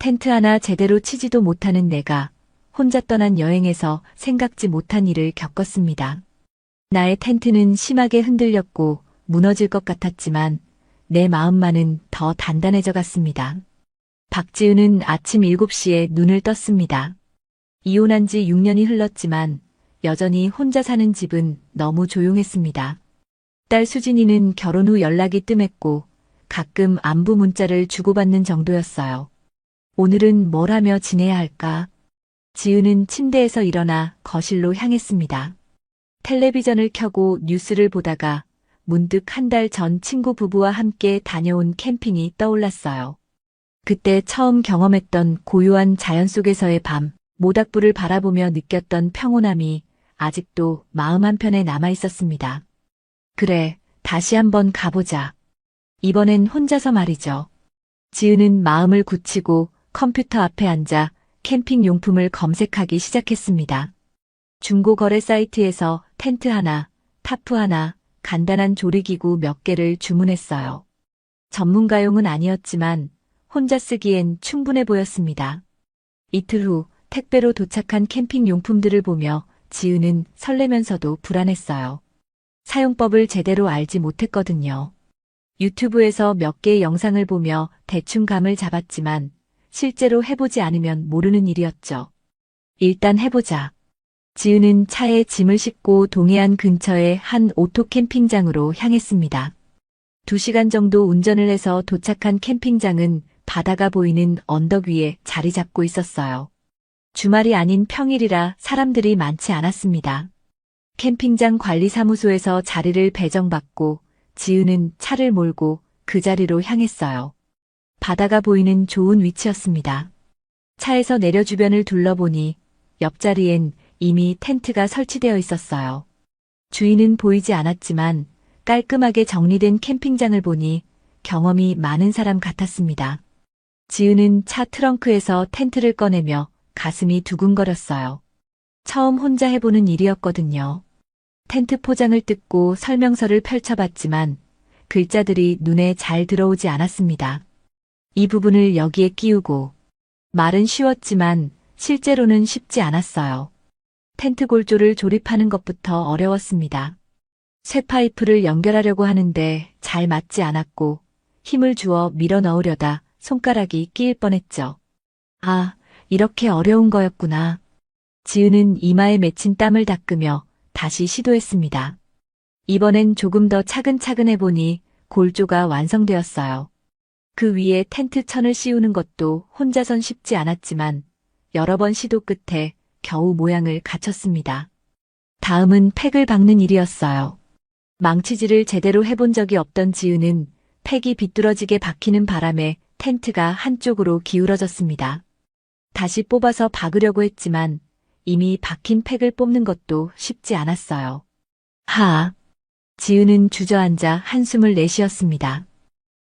텐트 하나 제대로 치지도 못하는 내가 혼자 떠난 여행에서 생각지 못한 일을 겪었습니다. 나의 텐트는 심하게 흔들렸고 무너질 것 같았지만 내 마음만은 더 단단해져 갔습니다. 박지은은 아침 7시에 눈을 떴습니다. 이혼한 지 6년이 흘렀지만 여전히 혼자 사는 집은 너무 조용했습니다. 딸 수진이는 결혼 후 연락이 뜸했고 가끔 안부 문자를 주고받는 정도였어요. 오늘은 뭘 하며 지내야 할까? 지은은 침대에서 일어나 거실로 향했습니다. 텔레비전을 켜고 뉴스를 보다가 문득 한 달 전 친구 부부와 함께 다녀온 캠핑이 떠올랐어요. 그때 처음 경험했던 고요한 자연 속에서의 밤, 모닥불을 바라보며 느꼈던 평온함이 아직도 마음 한편에 남아 있었습니다. 그래, 다시 한번 가보자. 이번엔 혼자서 말이죠. 지은은 마음을 굳히고 컴퓨터 앞에 앉아 캠핑 용품을 검색하기 시작했습니다. 중고 거래 사이트에서 텐트 하나, 타프 하나, 간단한 조리기구 몇 개를 주문했어요. 전문가용은 아니었지만 혼자 쓰기엔 충분해 보였습니다. 이틀 후 택배로 도착한 캠핑 용품들을 보며 지은은 설레면서도 불안했어요. 사용법을 제대로 알지 못했거든요. 유튜브에서 몇 개의 영상을 보며 대충 감을 잡았지만 실제로 해보지 않으면 모르는 일이었죠. 일단 해보자. 지은은 차에 짐을 싣고 동해안 근처의 한 오토 캠핑장으로 향했습니다. 2시간 정도 운전을 해서 도착한 캠핑장은 바다가 보이는 언덕 위에 자리 잡고 있었어요. 주말이 아닌 평일이라 사람들이 많지 않았습니다. 캠핑장 관리사무소에서 자리를 배정받고 지은은 차를 몰고 그 자리로 향했어요. 바다가 보이는 좋은 위치였습니다. 차에서 내려 주변을 둘러보니 옆자리엔 이미 텐트가 설치되어 있었어요. 주인은 보이지 않았지만 깔끔하게 정리된 캠핑장을 보니 경험이 많은 사람 같았습니다. 지은은 차 트렁크에서 텐트를 꺼내며 가슴이 두근거렸어요. 처음 혼자 해보는 일이었거든요. 텐트 포장을 뜯고 설명서를 펼쳐봤지만 글자들이 눈에 잘 들어오지 않았습니다. 이 부분을 여기에 끼우고. 말은 쉬웠지만 실제로는 쉽지 않았어요. 텐트 골조를 조립하는 것부터 어려웠습니다. 쇠파이프를 연결하려고 하는데 잘 맞지 않았고 힘을 주어 밀어 넣으려다 손가락이 끼일 뻔했죠. 아, 이렇게 어려운 거였구나. 지은은 이마에 맺힌 땀을 닦으며 다시 시도했습니다. 이번엔 조금 더 차근차근 해보니 골조가 완성되었어요. 그 위에 텐트 천을 씌우는 것도 혼자선 쉽지 않았지만 여러 번 시도 끝에 겨우 모양을 갖췄습니다. 다음은 팩을 박는 일이었어요. 망치질을 제대로 해본 적이 없던 지은은 팩이 비뚤어지게 박히는 바람에 텐트가 한쪽으로 기울어졌습니다. 다시 뽑아서 박으려고 했지만 이미 박힌 팩을 뽑는 것도 쉽지 않았어요. 지은은 주저앉아 한숨을 내쉬었습니다.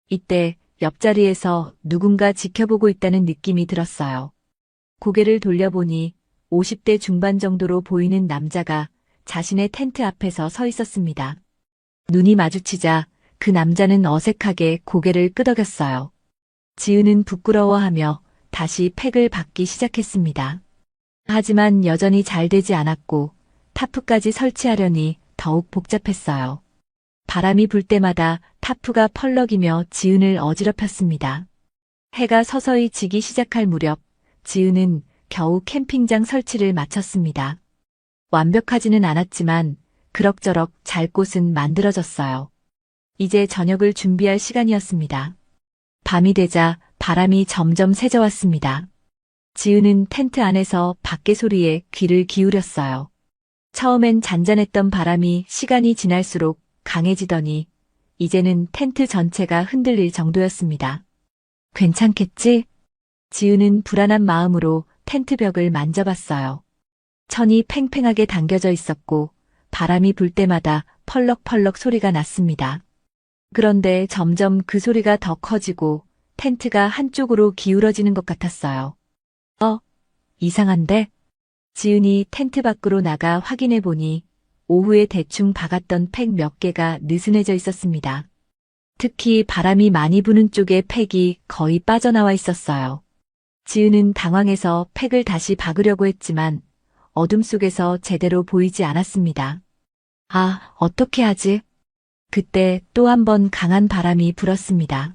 이때 옆자리에서 누군가 지켜보고 있다는 느낌이 들었어요. 고개를 돌려보니 50대 중반 정도로 보이는 남자가 자신의 텐트 앞에서 서 있었습니다. 눈이 마주치자 그 남자는 어색하게 고개를 끄덕였어요. 지은은 부끄러워하며 다시 팩을 박기 시작했습니다. 하지만 여전히 잘 되지 않았고 타프까지 설치하려니 더욱 복잡했어요. 바람이 불 때마다 타프가 펄럭이며 지은을 어지럽혔습니다. 해가 서서히 지기 시작할 무렵 지은은 겨우 캠핑장 설치를 마쳤습니다. 완벽하지는 않았지만 그럭저럭 잘 곳은 만들어졌어요. 이제 저녁을 준비할 시간이었습니다. 밤이 되자 바람이 점점 세져왔습니다. 지은은 텐트 안에서 밖의 소리에 귀를 기울였어요. 처음엔 잔잔했던 바람이 시간이 지날수록 강해지더니 이제는 텐트 전체가 흔들릴 정도였습니다. 괜찮겠지? 지은은 불안한 마음으로 텐트 벽을 만져봤어요. 천이 팽팽하게 당겨져 있었고 바람이 불 때마다 펄럭펄럭 소리가 났습니다. 그런데 점점 그 소리가 더 커지고 텐트가 한쪽으로 기울어지는 것 같았어요. 이상한데? 지은이 텐트 밖으로 나가 확인해 보니 오후에 대충 박았던 팩 몇 개가 느슨해져 있었습니다. 특히 바람이 많이 부는 쪽에 팩이 거의 빠져나와 있었어요. 지은은 당황해서 팩을 다시 박으려고 했지만 어둠 속에서 제대로 보이지 않았습니다. 아, 어떻게 하지? 그때 또 한 번 강한 바람이 불었습니다.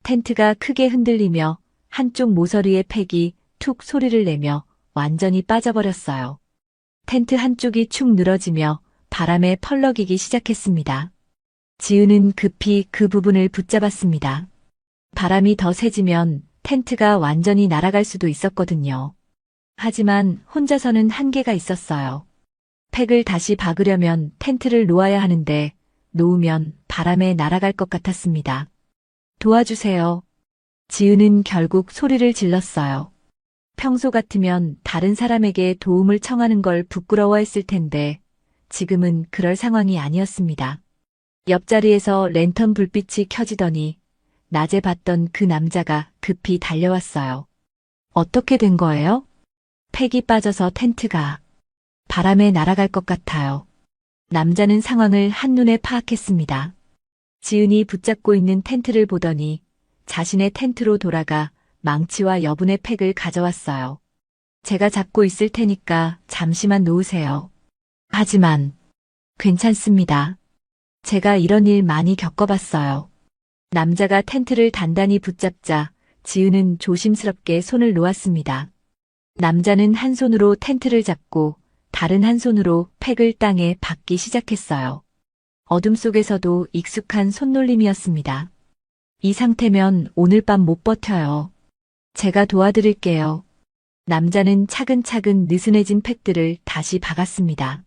텐트가 크게 흔들리며 한쪽 모서리의 팩이 툭 소리를 내며 완전히 빠져버렸어요. 텐트 한쪽이 축 늘어지며 바람에 펄럭이기 시작했습니다. 지은은 급히 그 부분을 붙잡았습니다. 바람이 더 세지면 텐트가 완전히 날아갈 수도 있었거든요. 하지만 혼자서는 한계가 있었어요. 팩을 다시 박으려면 텐트를 놓아야 하는데 놓으면 바람에 날아갈 것 같았습니다. 도와주세요. 지은은 결국 소리를 질렀어요. 평소 같으면 다른 사람에게 도움을 청하는 걸 부끄러워했을 텐데 지금은 그럴 상황이 아니었습니다. 옆자리에서 랜턴 불빛이 켜지더니 낮에 봤던 그 남자가 급히 달려왔어요. 어떻게 된 거예요? 팩이 빠져서 텐트가 바람에 날아갈 것 같아요. 남자는 상황을 한눈에 파악했습니다. 지은이 붙잡고 있는 텐트를 보더니 자신의 텐트로 돌아가 망치와 여분의 팩을 가져왔어요. 제가 잡고 있을 테니까 잠시만 놓으세요. 하지만 괜찮습니다. 제가 이런 일 많이 겪어봤어요. 남자가 텐트를 단단히 붙잡자 지은은 조심스럽게 손을 놓았습니다. 남자는 한 손으로 텐트를 잡고 다른 한 손으로 팩을 땅에 박기 시작했어요. 어둠 속에서도 익숙한 손놀림이었습니다. 이 상태면 오늘 밤 못 버텨요. 제가 도와드릴게요. 남자는 차근차근 느슨해진 팩들을 다시 박았습니다.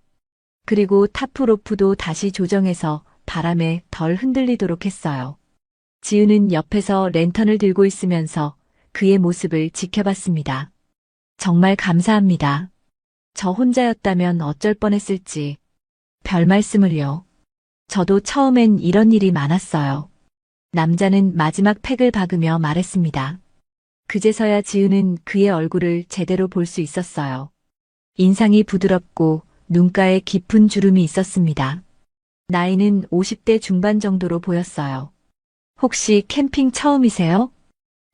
그리고 타프로프도 다시 조정해서 바람에 덜 흔들리도록 했어요. 지은은 옆에서 랜턴을 들고 있으면서 그의 모습을 지켜봤습니다. 정말 감사합니다. 저 혼자였다면 어쩔 뻔했을지. 별 말씀을요. 저도 처음엔 이런 일이 많았어요. 남자는 마지막 팩을 박으며 말했습니다. 그제서야 지은은 그의 얼굴을 제대로 볼 수 있었어요. 인상이 부드럽고 눈가에 깊은 주름이 있었습니다. 나이는 50대 중반 정도로 보였어요. 혹시 캠핑 처음이세요?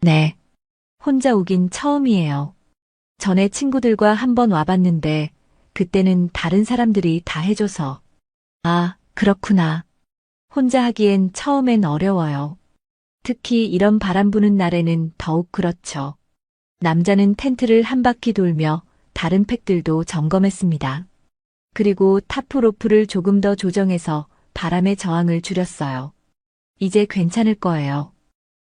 네. 혼자 오긴 처음이에요. 전에 친구들과 한번 와봤는데 그때는 다른 사람들이 다 해줘서. 아, 그렇구나. 혼자 하기엔 처음엔 어려워요. 특히 이런 바람 부는 날에는 더욱 그렇죠. 남자는 텐트를 한 바퀴 돌며 다른 팩들도 점검했습니다. 그리고 타프로프를 조금 더 조정해서 바람의 저항을 줄였어요. 이제 괜찮을 거예요.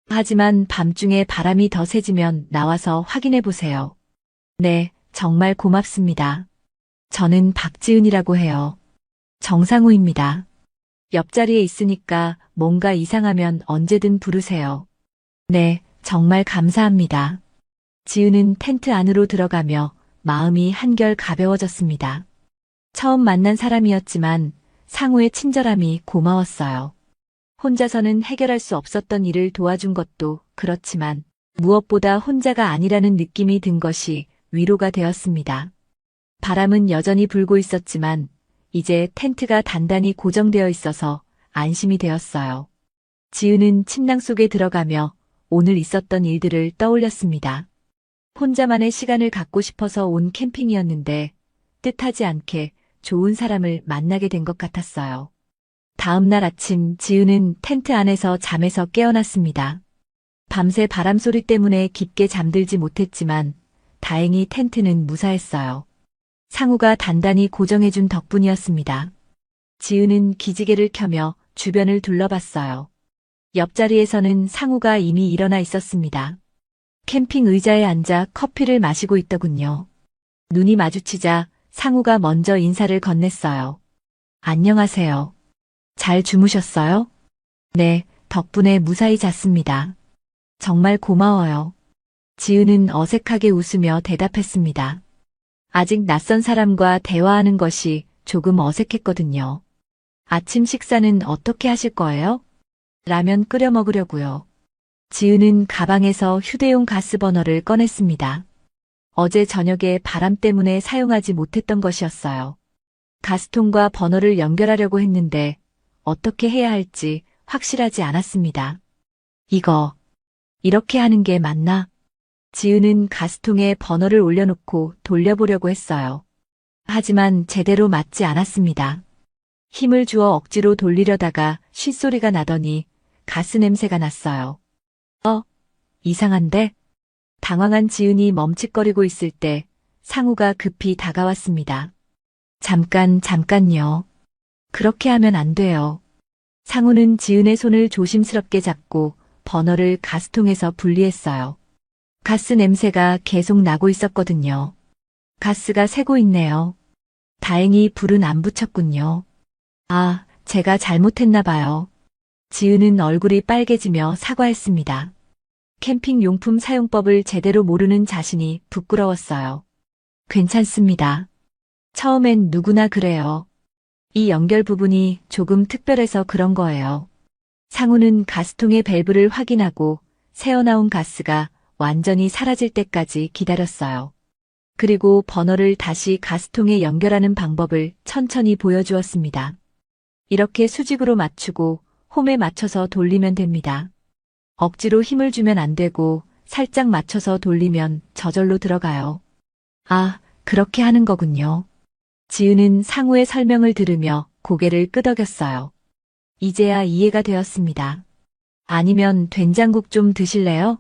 하지만 밤중에 바람이 더 세지면 나와서 확인해 보세요. 네, 정말 고맙습니다. 저는 박지은이라고 해요. 정상우입니다. 옆자리에 있으니까 뭔가 이상하면 언제든 부르세요. 네, 정말 감사합니다. 지은은 텐트 안으로 들어가며 마음이 한결 가벼워졌습니다. 처음 만난 사람이었지만 상우의 친절함이 고마웠어요. 혼자서는 해결할 수 없었던 일을 도와준 것도 그렇지만 무엇보다 혼자가 아니라는 느낌이 든 것이 위로가 되었습니다. 바람은 여전히 불고 있었지만 이제 텐트가 단단히 고정되어 있어서 안심이 되었어요. 지은은 침낭 속에 들어가며 오늘 있었던 일들을 떠올렸습니다. 혼자만의 시간을 갖고 싶어서 온 캠핑이었는데 뜻하지 않게 좋은 사람을 만나게 된 것 같았어요. 다음 날 아침 지은은 텐트 안에서 잠에서 깨어났습니다. 밤새 바람 소리 때문에 깊게 잠들지 못했지만 다행히 텐트는 무사했어요. 상우가 단단히 고정해준 덕분이었습니다. 지은은 기지개를 켜며 주변을 둘러봤어요. 옆자리에서는 상우가 이미 일어나 있었습니다. 캠핑 의자에 앉아 커피를 마시고 있더군요. 눈이 마주치자 상우가 먼저 인사를 건넸어요. 안녕하세요. 잘 주무셨어요? 네, 덕분에 무사히 잤습니다. 정말 고마워요. 지은은 어색하게 웃으며 대답했습니다. 아직 낯선 사람과 대화하는 것이 조금 어색했거든요. 아침 식사는 어떻게 하실 거예요? 라면 끓여 먹으려고요. 지은은 가방에서 휴대용 가스버너를 꺼냈습니다. 어제 저녁에 바람 때문에 사용하지 못했던 것이었어요. 가스통과 버너를 연결하려고 했는데 어떻게 해야 할지 확실하지 않았습니다. 이렇게 하는 게 맞나? 지은은 가스통에 버너를 올려놓고 돌려보려고 했어요. 하지만 제대로 맞지 않았습니다. 힘을 주어 억지로 돌리려다가 쉿소리가 나더니 가스 냄새가 났어요. 이상한데? 당황한 지은이 멈칫거리고 있을 때 상우가 급히 다가왔습니다. 잠깐요. 그렇게 하면 안 돼요. 상우는 지은의 손을 조심스럽게 잡고 버너를 가스통에서 분리했어요. 가스 냄새가 계속 나고 있었거든요. 가스가 새고 있네요. 다행히 불은 안 붙였군요. 제가 잘못했나 봐요. 지은은 얼굴이 빨개지며 사과했습니다. 캠핑 용품 사용법을 제대로 모르는 자신이 부끄러웠어요. 괜찮습니다. 처음엔 누구나 그래요. 이 연결 부분이 조금 특별해서 그런 거예요. 상우는 가스통의 밸브를 확인하고 새어나온 가스가 완전히 사라질 때까지 기다렸어요. 그리고 버너를 다시 가스통에 연결하는 방법을 천천히 보여주었습니다. 이렇게 수직으로 맞추고 홈에 맞춰서 돌리면 됩니다. 억지로 힘을 주면 안 되고 살짝 맞춰서 돌리면 저절로 들어가요. 그렇게 하는 거군요. 지은은 상우의 설명을 들으며 고개를 끄덕였어요. 이제야 이해가 되었습니다. 아니면 된장국 좀 드실래요?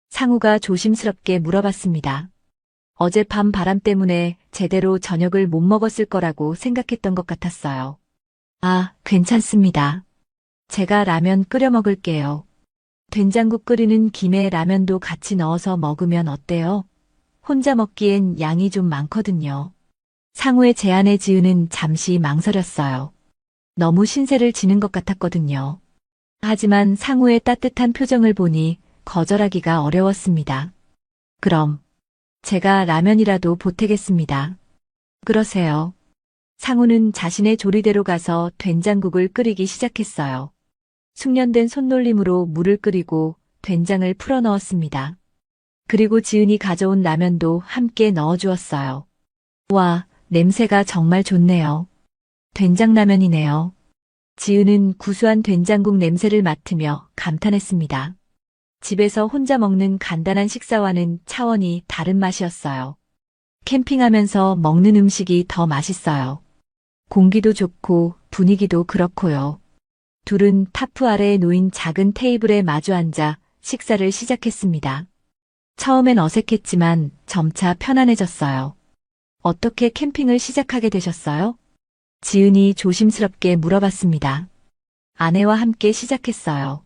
상우가 조심스럽게 물어봤습니다. 어젯밤 바람 때문에 제대로 저녁을 못 먹었을 거라고 생각했던 것 같았어요. 괜찮습니다. 제가 라면 끓여 먹을게요. 된장국 끓이는 김에 라면도 같이 넣어서 먹으면 어때요? 혼자 먹기엔 양이 좀 많거든요. 상우의 제안에 지은은 잠시 망설였어요. 너무 신세를 지는 것 같았거든요. 하지만 상우의 따뜻한 표정을 보니 거절하기가 어려웠습니다. 그럼 제가 라면이라도 보태겠습니다. 그러세요. 상우는 자신의 조리대로 가서 된장국을 끓이기 시작했어요. 숙련된 손놀림으로 물을 끓이고 된장을 풀어 넣었습니다. 그리고 지은이 가져온 라면도 함께 넣어주었어요. 와, 냄새가 정말 좋네요. 된장라면이네요. 지은은 구수한 된장국 냄새를 맡으며 감탄했습니다. 집에서 혼자 먹는 간단한 식사와는 차원이 다른 맛이었어요. 캠핑하면서 먹는 음식이 더 맛있어요. 공기도 좋고 분위기도 그렇고요. 둘은 타프 아래에 놓인 작은 테이블에 마주 앉아 식사를 시작했습니다. 처음엔 어색했지만 점차 편안해졌어요. 어떻게 캠핑을 시작하게 되셨어요? 지은이 조심스럽게 물어봤습니다. 아내와 함께 시작했어요.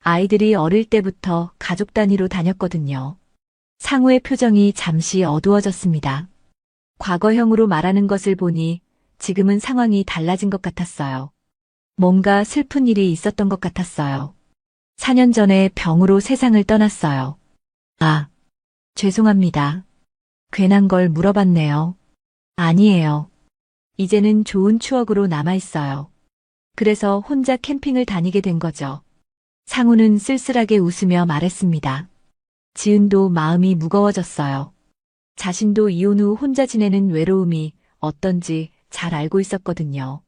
아이들이 어릴 때부터 가족 단위로 다녔거든요. 상우의 표정이 잠시 어두워졌습니다. 과거형으로 말하는 것을 보니 지금은 상황이 달라진 것 같았어요. 뭔가 슬픈 일이 있었던 것 같았어요. 4년 전에 병으로 세상을 떠났어요. 죄송합니다. 괜한 걸 물어봤네요. 아니에요. 이제는 좋은 추억으로 남아있어요. 그래서 혼자 캠핑을 다니게 된 거죠. 상우는 쓸쓸하게 웃으며 말했습니다. 지은도 마음이 무거워졌어요. 자신도 이혼 후 혼자 지내는 외로움이 어떤지 잘 알고 있었거든요.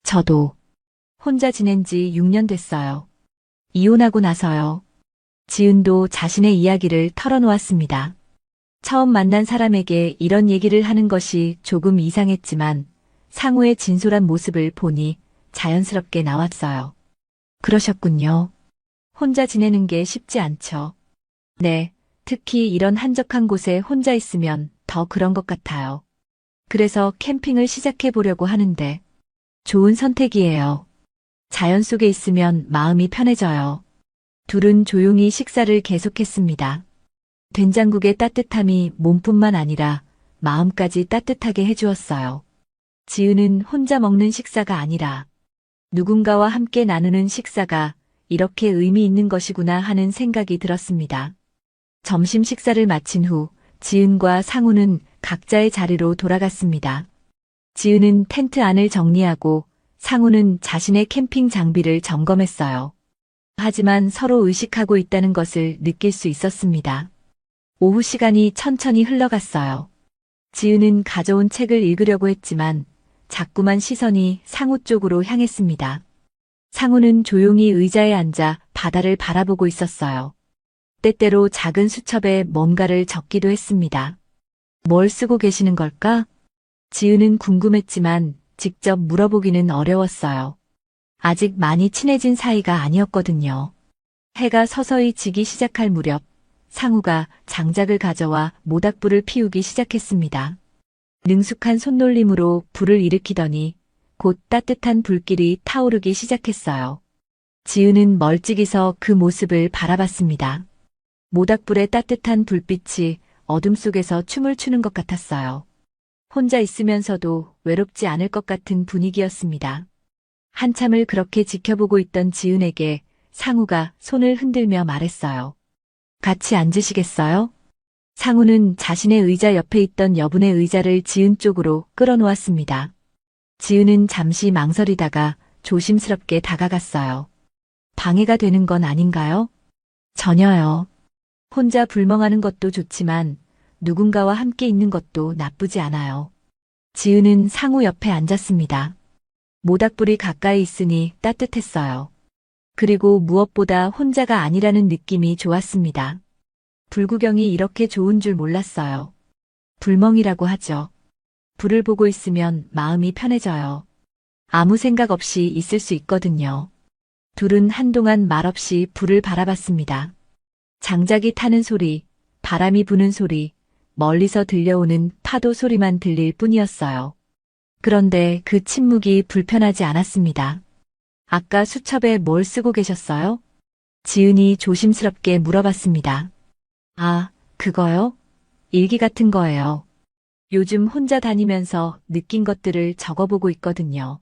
저도 혼자 지낸 지 6년 됐어요. 이혼하고 나서요. 지은도 자신의 이야기를 털어놓았습니다. 처음 만난 사람에게 이런 얘기를 하는 것이 조금 이상했지만 상우의 진솔한 모습을 보니 자연스럽게 나왔어요. 그러셨군요. 혼자 지내는 게 쉽지 않죠. 네, 특히 이런 한적한 곳에 혼자 있으면 더 그런 것 같아요. 그래서 캠핑을 시작해 보려고 하는데 좋은 선택이에요. 자연 속에 있으면 마음이 편해져요. 둘은 조용히 식사를 계속했습니다. 된장국의 따뜻함이 몸뿐만 아니라 마음까지 따뜻하게 해주었어요. 지은은 혼자 먹는 식사가 아니라 누군가와 함께 나누는 식사가 이렇게 의미 있는 것이구나 하는 생각이 들었습니다. 점심 식사를 마친 후 지은과 상우는 각자의 자리로 돌아갔습니다. 지은은 텐트 안을 정리하고 상우는 자신의 캠핑 장비를 점검했어요. 하지만 서로 의식하고 있다는 것을 느낄 수 있었습니다. 오후 시간이 천천히 흘러갔어요. 지은은 가져온 책을 읽으려고 했지만 자꾸만 시선이 상우 쪽으로 향했습니다. 상우는 조용히 의자에 앉아 바다를 바라보고 있었어요. 때때로 작은 수첩에 뭔가를 적기도 했습니다. 뭘 쓰고 계시는 걸까? 지은은 궁금했지만 직접 물어보기는 어려웠어요. 아직 많이 친해진 사이가 아니었거든요. 해가 서서히 지기 시작할 무렵 상우가 장작을 가져와 모닥불을 피우기 시작했습니다. 능숙한 손놀림으로 불을 일으키더니 곧 따뜻한 불길이 타오르기 시작했어요. 지은은 멀찍이 서 그 모습을 바라봤습니다. 모닥불의 따뜻한 불빛이 어둠 속에서 춤을 추는 것 같았어요. 혼자 있으면서도 외롭지 않을 것 같은 분위기였습니다. 한참을 그렇게 지켜보고 있던 지은에게 상우가 손을 흔들며 말했어요. 같이 앉으시겠어요? 상우는 자신의 의자 옆에 있던 여분의 의자를 지은 쪽으로 끌어놓았습니다. 지은은 잠시 망설이다가 조심스럽게 다가갔어요. 방해가 되는 건 아닌가요? 전혀요. 혼자 불멍하는 것도 좋지만 누군가와 함께 있는 것도 나쁘지 않아요. 지은은 상우 옆에 앉았습니다. 모닥불이 가까이 있으니 따뜻했어요. 그리고 무엇보다 혼자가 아니라는 느낌이 좋았습니다. 불구경이 이렇게 좋은 줄 몰랐어요. 불멍이라고 하죠. 불을 보고 있으면 마음이 편해져요. 아무 생각 없이 있을 수 있거든요. 둘은 한동안 말없이 불을 바라봤습니다. 장작이 타는 소리, 바람이 부는 소리, 멀리서 들려오는 파도 소리만 들릴 뿐이었어요. 그런데 그 침묵이 불편하지 않았습니다. 아까 수첩에 뭘 쓰고 계셨어요? 지은이 조심스럽게 물어봤습니다. 아, 그거요? 일기 같은 거예요. 요즘 혼자 다니면서 느낀 것들을 적어보고 있거든요.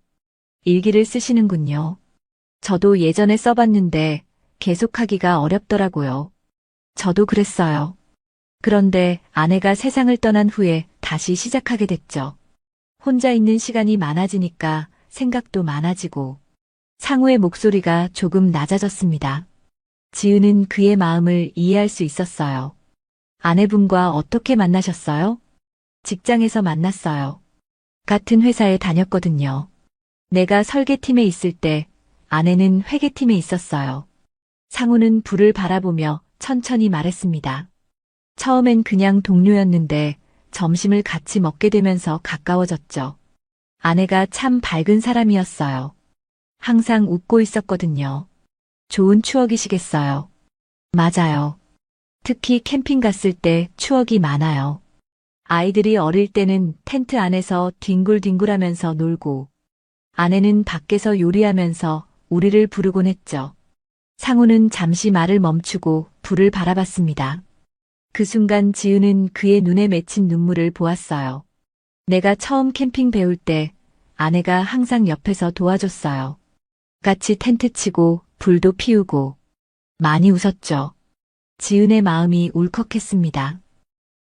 일기를 쓰시는군요. 저도 예전에 써봤는데 계속하기가 어렵더라고요. 저도 그랬어요. 그런데 아내가 세상을 떠난 후에 다시 시작하게 됐죠. 혼자 있는 시간이 많아지니까 생각도 많아지고 상우의 목소리가 조금 낮아졌습니다. 지은은 그의 마음을 이해할 수 있었어요. 아내분과 어떻게 만나셨어요? 직장에서 만났어요. 같은 회사에 다녔거든요. 내가 설계팀에 있을 때 아내는 회계팀에 있었어요. 상우는 불을 바라보며 천천히 말했습니다. 처음엔 그냥 동료였는데 점심을 같이 먹게 되면서 가까워졌죠. 아내가 참 밝은 사람이었어요. 항상 웃고 있었거든요. 좋은 추억이시겠어요. 맞아요. 특히 캠핑 갔을 때 추억이 많아요. 아이들이 어릴 때는 텐트 안에서 뒹굴뒹굴하면서 놀고, 아내는 밖에서 요리하면서 우리를 부르곤 했죠. 상우는 잠시 말을 멈추고 불을 바라봤습니다. 그 순간 지은은 그의 눈에 맺힌 눈물을 보았어요. 내가 처음 캠핑 배울 때 아내가 항상 옆에서 도와줬어요. 같이 텐트 치고 불도 피우고 많이 웃었죠. 지은의 마음이 울컥했습니다.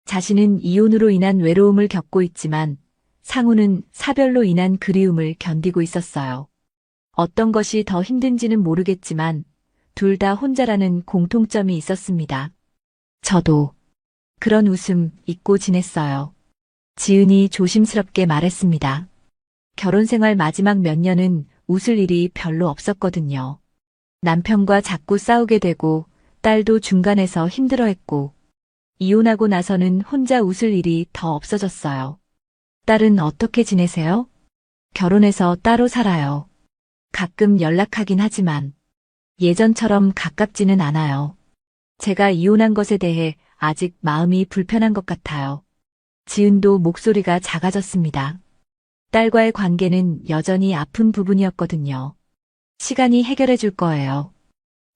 자신은 이혼으로 인한 외로움을 겪고 있지만 상우는 사별로 인한 그리움을 견디고 있었어요. 어떤 것이 더 힘든지는 모르겠지만 둘 다 혼자라는 공통점이 있었습니다. 저도 그런 웃음 잊고 지냈어요. 지은이 조심스럽게 말했습니다. 결혼 생활 마지막 몇 년은 웃을 일이 별로 없었거든요. 남편과 자꾸 싸우게 되고 딸도 중간에서 힘들어했고 이혼하고 나서는 혼자 웃을 일이 더 없어졌어요. 딸은 어떻게 지내세요? 결혼해서 따로 살아요. 가끔 연락하긴 하지만 예전처럼 가깝지는 않아요. 제가 이혼한 것에 대해 아직 마음이 불편한 것 같아요. 지은도 목소리가 작아졌습니다. 딸과의 관계는 여전히 아픈 부분이었거든요. 시간이 해결해 줄 거예요.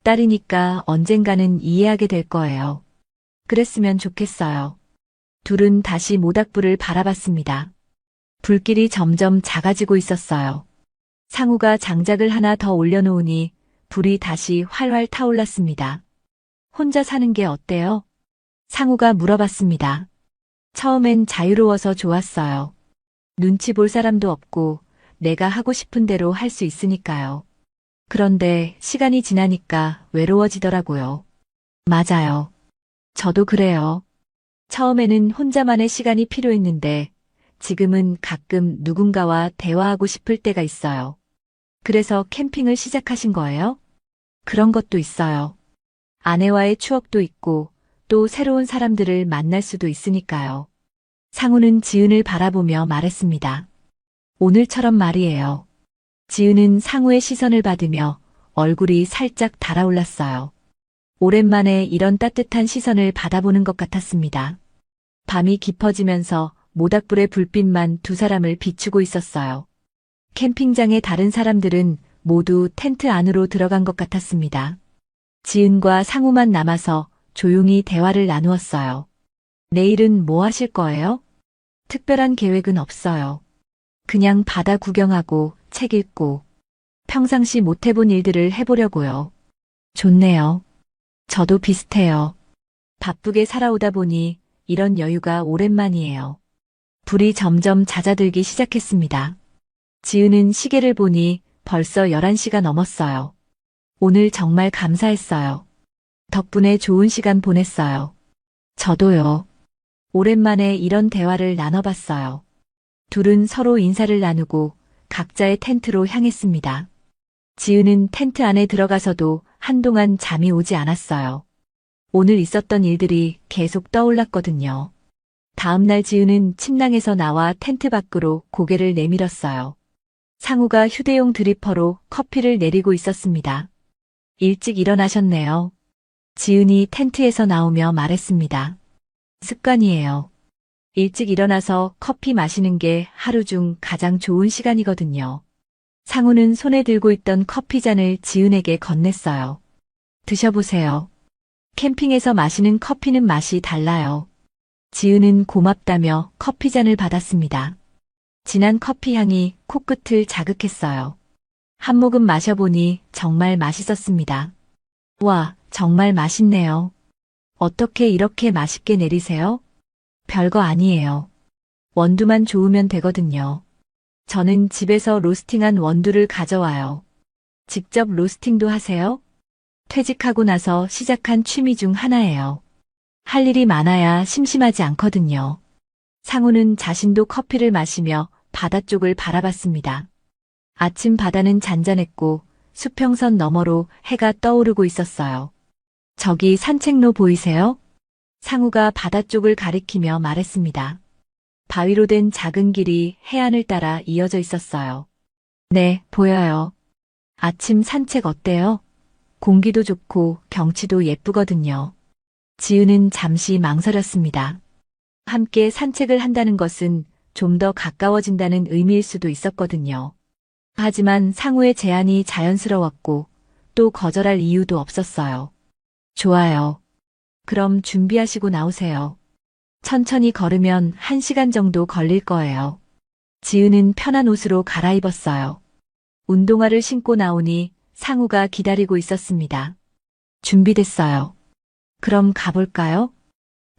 딸이니까 언젠가는 이해하게 될 거예요. 그랬으면 좋겠어요. 둘은 다시 모닥불을 바라봤습니다. 불길이 점점 작아지고 있었어요. 상우가 장작을 하나 더 올려놓으니 불이 다시 활활 타올랐습니다. 혼자 사는 게 어때요? 상우가 물어봤습니다. 처음엔 자유로워서 좋았어요. 눈치 볼 사람도 없고 내가 하고 싶은 대로 할 수 있으니까요. 그런데 시간이 지나니까 외로워지더라고요. 맞아요. 저도 그래요. 처음에는 혼자만의 시간이 필요했는데 지금은 가끔 누군가와 대화하고 싶을 때가 있어요. 그래서 캠핑을 시작하신 거예요? 그런 것도 있어요. 아내와의 추억도 있고 또 새로운 사람들을 만날 수도 있으니까요. 상우는 지은을 바라보며 말했습니다. 오늘처럼 말이에요. 지은은 상우의 시선을 받으며 얼굴이 살짝 달아올랐어요. 오랜만에 이런 따뜻한 시선을 받아보는 것 같았습니다. 밤이 깊어지면서 모닥불의 불빛만 두 사람을 비추고 있었어요. 캠핑장의 다른 사람들은 모두 텐트 안으로 들어간 것 같았습니다. 지은과 상우만 남아서 조용히 대화를 나누었어요. 내일은 뭐 하실 거예요? 특별한 계획은 없어요. 그냥 바다 구경하고 책 읽고 평상시 못 해본 일들을 해보려고요. 좋네요. 저도 비슷해요. 바쁘게 살아오다 보니 이런 여유가 오랜만이에요. 불이 점점 잦아들기 시작했습니다. 지은은 시계를 보니 벌써 11시가 넘었어요. 오늘 정말 감사했어요. 덕분에 좋은 시간 보냈어요. 저도요. 오랜만에 이런 대화를 나눠봤어요. 둘은 서로 인사를 나누고 각자의 텐트로 향했습니다. 지은은 텐트 안에 들어가서도 한동안 잠이 오지 않았어요. 오늘 있었던 일들이 계속 떠올랐거든요. 다음날 지은은 침낭에서 나와 텐트 밖으로 고개를 내밀었어요. 상우가 휴대용 드리퍼로 커피를 내리고 있었습니다. 일찍 일어나셨네요. 지은이 텐트에서 나오며 말했습니다. 습관이에요. 일찍 일어나서 커피 마시는 게 하루 중 가장 좋은 시간이거든요. 상우는 손에 들고 있던 커피잔을 지은에게 건넸어요. 드셔보세요. 캠핑에서 마시는 커피는 맛이 달라요. 지은은 고맙다며 커피잔을 받았습니다. 진한 커피 향이 코끝을 자극했어요. 한 모금 마셔보니 정말 맛있었습니다. 와, 정말 맛있네요. 어떻게 이렇게 맛있게 내리세요? 별거 아니에요. 원두만 좋으면 되거든요. 저는 집에서 로스팅한 원두를 가져와요. 직접 로스팅도 하세요? 퇴직하고 나서 시작한 취미 중 하나예요. 할 일이 많아야 심심하지 않거든요. 상우는 자신도 커피를 마시며 바다 쪽을 바라봤습니다. 아침 바다는 잔잔했고 수평선 너머로 해가 떠오르고 있었어요. 저기 산책로 보이세요? 상우가 바다 쪽을 가리키며 말했습니다. 바위로 된 작은 길이 해안을 따라 이어져 있었어요. 네, 보여요. 아침 산책 어때요? 공기도 좋고 경치도 예쁘거든요. 지은은 잠시 망설였습니다. 함께 산책을 한다는 것은 좀 더 가까워진다는 의미일 수도 있었거든요. 하지만 상우의 제안이 자연스러웠고 또 거절할 이유도 없었어요. 좋아요. 그럼 준비하시고 나오세요. 천천히 걸으면 1시간 정도 걸릴 거예요. 지은은 편한 옷으로 갈아입었어요. 운동화를 신고 나오니 상우가 기다리고 있었습니다. 준비됐어요. 그럼 가볼까요?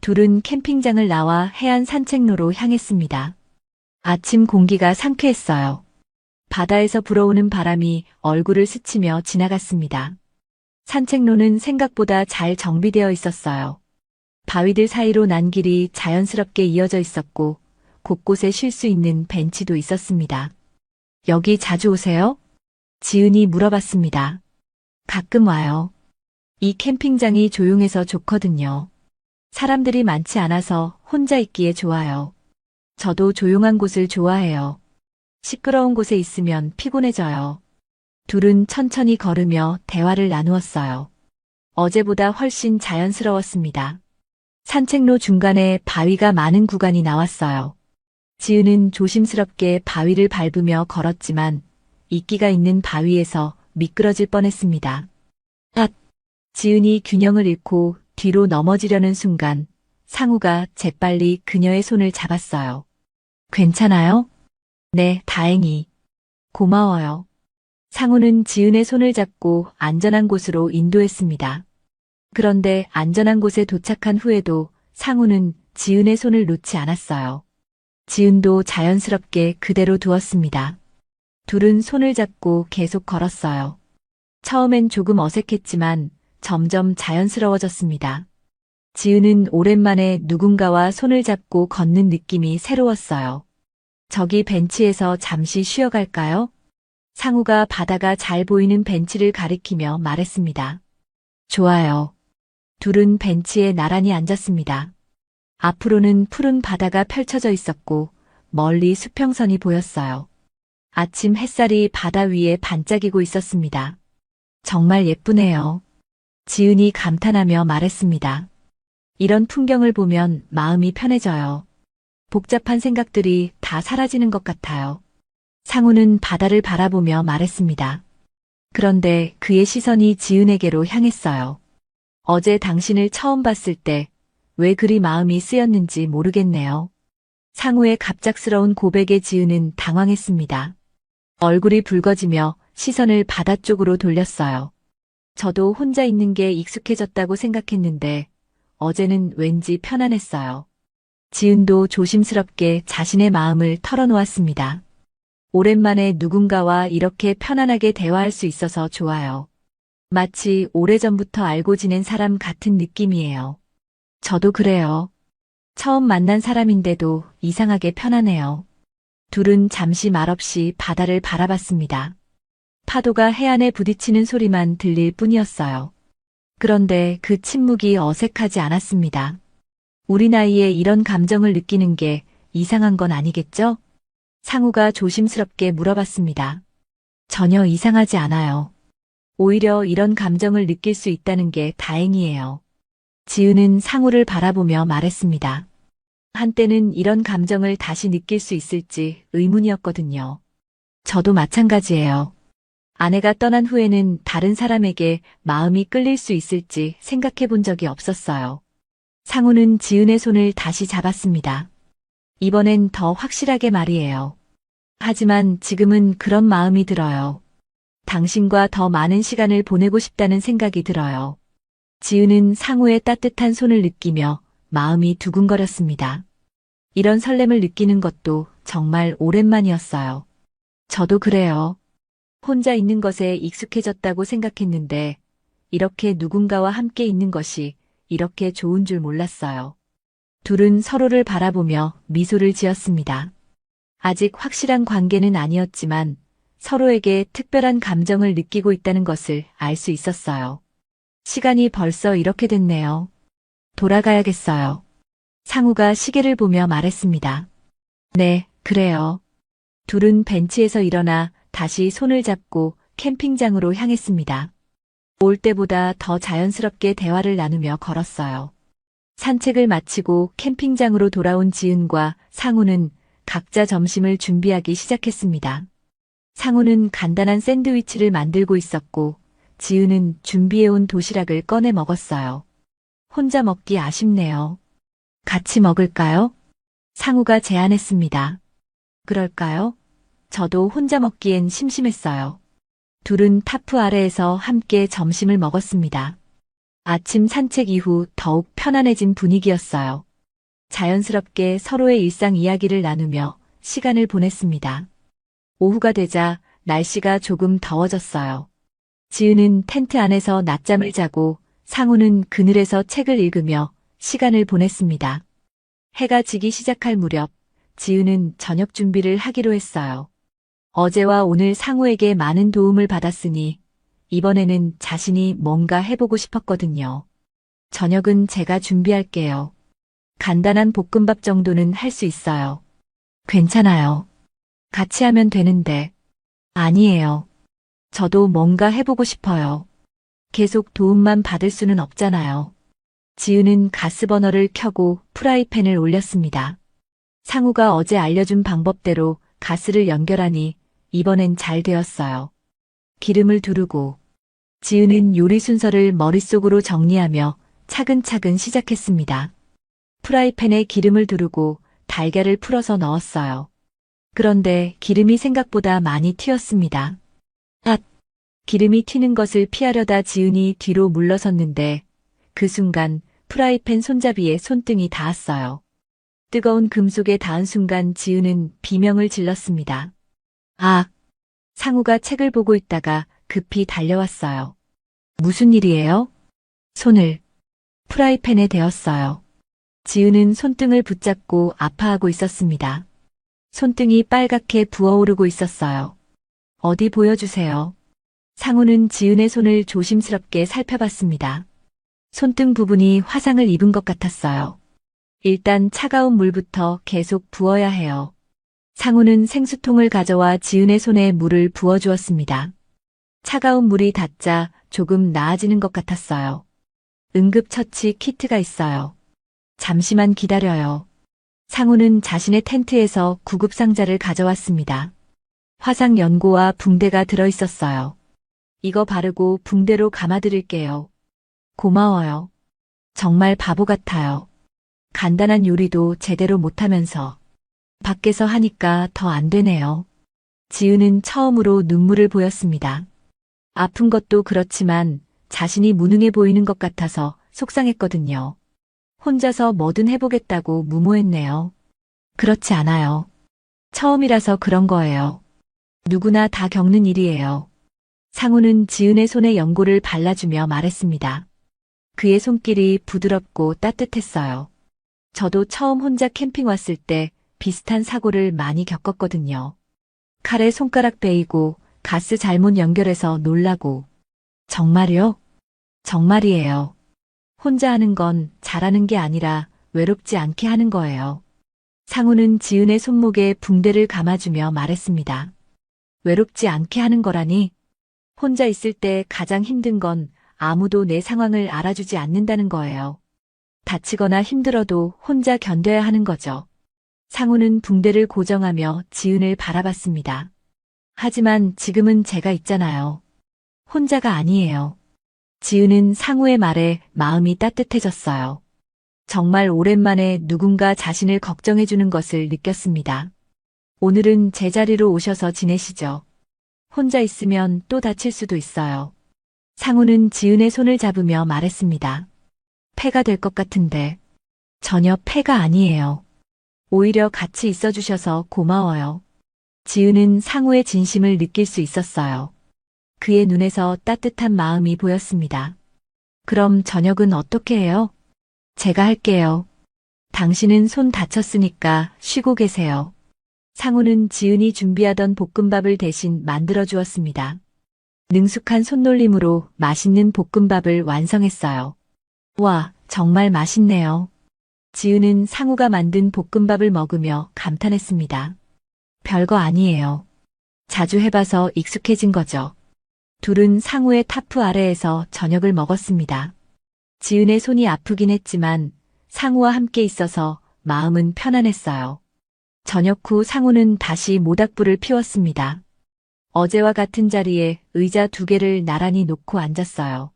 둘은 캠핑장을 나와 해안 산책로로 향했습니다. 아침 공기가 상쾌했어요. 바다에서 불어오는 바람이 얼굴을 스치며 지나갔습니다. 산책로는 생각보다 잘 정비되어 있었어요. 바위들 사이로 난 길이 자연스럽게 이어져 있었고 곳곳에 쉴 수 있는 벤치도 있었습니다. 여기 자주 오세요? 지은이 물어봤습니다. 가끔 와요. 이 캠핑장이 조용해서 좋거든요. 사람들이 많지 않아서 혼자 있기에 좋아요. 저도 조용한 곳을 좋아해요. 시끄러운 곳에 있으면 피곤해져요. 둘은 천천히 걸으며 대화를 나누었어요. 어제보다 훨씬 자연스러웠습니다. 산책로 중간에 바위가 많은 구간이 나왔어요. 지은은 조심스럽게 바위를 밟으며 걸었지만 이끼가 있는 바위에서 미끄러질 뻔했습니다. 앗! 지은이 균형을 잃고 뒤로 넘어지려는 순간 상우가 재빨리 그녀의 손을 잡았어요. 괜찮아요? 네, 다행히. 고마워요. 상우는 지은의 손을 잡고 안전한 곳으로 인도했습니다. 그런데 안전한 곳에 도착한 후에도 상우는 지은의 손을 놓지 않았어요. 지은도 자연스럽게 그대로 두었습니다. 둘은 손을 잡고 계속 걸었어요. 처음엔 조금 어색했지만 점점 자연스러워졌습니다. 지은은 오랜만에 누군가와 손을 잡고 걷는 느낌이 새로웠어요. 저기 벤치에서 잠시 쉬어갈까요? 상우가 바다가 잘 보이는 벤치를 가리키며 말했습니다. 좋아요. 둘은 벤치에 나란히 앉았습니다. 앞으로는 푸른 바다가 펼쳐져 있었고 멀리 수평선이 보였어요. 아침 햇살이 바다 위에 반짝이고 있었습니다. 정말 예쁘네요. 지은이 감탄하며 말했습니다. 이런 풍경을 보면 마음이 편해져요. 복잡한 생각들이 다 사라지는 것 같아요. 상우는 바다를 바라보며 말했습니다. 그런데 그의 시선이 지은에게로 향했어요. 어제 당신을 처음 봤을 때 왜 그리 마음이 쓰였는지 모르겠네요. 상우의 갑작스러운 고백에 지은은 당황했습니다. 얼굴이 붉어지며 시선을 바다 쪽으로 돌렸어요. 저도 혼자 있는 게 익숙해졌다고 생각했는데 어제는 왠지 편안했어요. 지은도 조심스럽게 자신의 마음을 털어놓았습니다. 오랜만에 누군가와 이렇게 편안하게 대화할 수 있어서 좋아요. 마치 오래전부터 알고 지낸 사람 같은 느낌이에요. 저도 그래요. 처음 만난 사람인데도 이상하게 편하네요. 둘은 잠시 말없이 바다를 바라봤습니다. 파도가 해안에 부딪히는 소리만 들릴 뿐이었어요. 그런데 그 침묵이 어색하지 않았습니다. 우리 나이에 이런 감정을 느끼는 게 이상한 건 아니겠죠? 상우가 조심스럽게 물어봤습니다. 전혀 이상하지 않아요. 오히려 이런 감정을 느낄 수 있다는 게 다행이에요. 지은은 상우를 바라보며 말했습니다. 한때는 이런 감정을 다시 느낄 수 있을지 의문이었거든요. 저도 마찬가지예요. 아내가 떠난 후에는 다른 사람에게 마음이 끌릴 수 있을지 생각해 본 적이 없었어요. 상우는 지은의 손을 다시 잡았습니다. 이번엔 더 확실하게 말이에요. 하지만 지금은 그런 마음이 들어요. 당신과 더 많은 시간을 보내고 싶다는 생각이 들어요. 지은은 상우의 따뜻한 손을 느끼며 마음이 두근거렸습니다. 이런 설렘을 느끼는 것도 정말 오랜만이었어요. 저도 그래요. 혼자 있는 것에 익숙해졌다고 생각했는데 이렇게 누군가와 함께 있는 것이 이렇게 좋은 줄 몰랐어요. 둘은 서로를 바라보며 미소를 지었습니다. 아직 확실한 관계는 아니었지만 서로에게 특별한 감정을 느끼고 있다는 것을 알 수 있었어요. 시간이 벌써 이렇게 됐네요. 돌아가야겠어요. 상우가 시계를 보며 말했습니다. 네, 그래요. 둘은 벤치에서 일어나 다시 손을 잡고 캠핑장으로 향했습니다. 올 때보다 더 자연스럽게 대화를 나누며 걸었어요. 산책을 마치고 캠핑장으로 돌아온 지은과 상우는 각자 점심을 준비하기 시작했습니다. 상우는 간단한 샌드위치를 만들고 있었고 지은은 준비해온 도시락을 꺼내 먹었어요. 혼자 먹기 아쉽네요. 같이 먹을까요? 상우가 제안했습니다. 그럴까요? 저도 혼자 먹기엔 심심했어요. 둘은 타프 아래에서 함께 점심을 먹었습니다. 아침 산책 이후 더욱 편안해진 분위기였어요. 자연스럽게 서로의 일상 이야기를 나누며 시간을 보냈습니다. 오후가 되자 날씨가 조금 더워졌어요. 지은은 텐트 안에서 낮잠을 자고 상우는 그늘에서 책을 읽으며 시간을 보냈습니다. 해가 지기 시작할 무렵 지은은 저녁 준비를 하기로 했어요. 어제와 오늘 상우에게 많은 도움을 받았으니 이번에는 자신이 뭔가 해보고 싶었거든요. 저녁은 제가 준비할게요. 간단한 볶음밥 정도는 할 수 있어요. 괜찮아요. 같이 하면 되는데. 아니에요. 저도 뭔가 해보고 싶어요. 계속 도움만 받을 수는 없잖아요. 지은은 가스버너를 켜고 프라이팬을 올렸습니다. 상우가 어제 알려준 방법대로 가스를 연결하니 이번엔 잘 되었어요. 기름을 두르고 지은은 요리 순서를 머릿속으로 정리하며 차근차근 시작했습니다. 프라이팬에 기름을 두르고 달걀을 풀어서 넣었어요. 그런데 기름이 생각보다 많이 튀었습니다. 기름이 튀는 것을 피하려다 지은이 뒤로 물러섰는데 그 순간 프라이팬 손잡이에 손등이 닿았어요. 뜨거운 금속에 닿은 순간 지은은 비명을 질렀습니다. 상우가 책을 보고 있다가 급히 달려왔어요. 무슨 일이에요? 손을 프라이팬에 대었어요. 지은은 손등을 붙잡고 아파하고 있었습니다. 손등이 빨갛게 부어오르고 있었어요. 어디 보여주세요. 상우는 지은의 손을 조심스럽게 살펴봤습니다. 손등 부분이 화상을 입은 것 같았어요. 일단 차가운 물부터 계속 부어야 해요. 상우는 생수통을 가져와 지은의 손에 물을 부어주었습니다. 차가운 물이 닿자 조금 나아지는 것 같았어요. 응급처치 키트가 있어요. 잠시만 기다려요. 상우는 자신의 텐트에서 구급상자를 가져왔습니다. 화상 연고와 붕대가 들어있었어요. 이거 바르고 붕대로 감아드릴게요. 고마워요. 정말 바보 같아요. 간단한 요리도 제대로 못하면서 밖에서 하니까 더 안 되네요. 지은은 처음으로 눈물을 보였습니다. 아픈 것도 그렇지만 자신이 무능해 보이는 것 같아서 속상했거든요. 혼자서 뭐든 해보겠다고 무모했네요. 그렇지 않아요. 처음이라서 그런 거예요. 누구나 다 겪는 일이에요. 상우는 지은의 손에 연고를 발라주며 말했습니다. 그의 손길이 부드럽고 따뜻했어요. 저도 처음 혼자 캠핑 왔을 때 비슷한 사고를 많이 겪었거든요. 칼에 손가락 베이고 가스 잘못 연결해서 놀라고. 정말요? 정말이에요. 혼자 하는 건 잘하는 게 아니라 외롭지 않게 하는 거예요. 상우는 지은의 손목에 붕대를 감아주며 말했습니다. 외롭지 않게 하는 거라니? 혼자 있을 때 가장 힘든 건 아무도 내 상황을 알아주지 않는다는 거예요. 다치거나 힘들어도 혼자 견뎌야 하는 거죠. 상우는 붕대를 고정하며 지은을 바라봤습니다. 하지만 지금은 제가 있잖아요. 혼자가 아니에요. 지은은 상우의 말에 마음이 따뜻해졌어요. 정말 오랜만에 누군가 자신을 걱정해주는 것을 느꼈습니다. 오늘은 제 자리로 오셔서 지내시죠. 혼자 있으면 또 다칠 수도 있어요. 상우는 지은의 손을 잡으며 말했습니다. 폐가 될 것 같은데. 전혀 폐가 아니에요. 오히려 같이 있어주셔서 고마워요. 지은은 상우의 진심을 느낄 수 있었어요. 그의 눈에서 따뜻한 마음이 보였습니다. 그럼 저녁은 어떻게 해요? 제가 할게요. 당신은 손 다쳤으니까 쉬고 계세요. 상우는 지은이 준비하던 볶음밥을 대신 만들어 주었습니다. 능숙한 손놀림으로 맛있는 볶음밥을 완성했어요. 와, 정말 맛있네요. 지은은 상우가 만든 볶음밥을 먹으며 감탄했습니다. 별거 아니에요. 자주 해봐서 익숙해진 거죠. 둘은 상우의 타프 아래에서 저녁을 먹었습니다. 지은의 손이 아프긴 했지만 상우와 함께 있어서 마음은 편안했어요. 저녁 후 상우는 다시 모닥불을 피웠습니다. 어제와 같은 자리에 의자 2개를 나란히 놓고 앉았어요.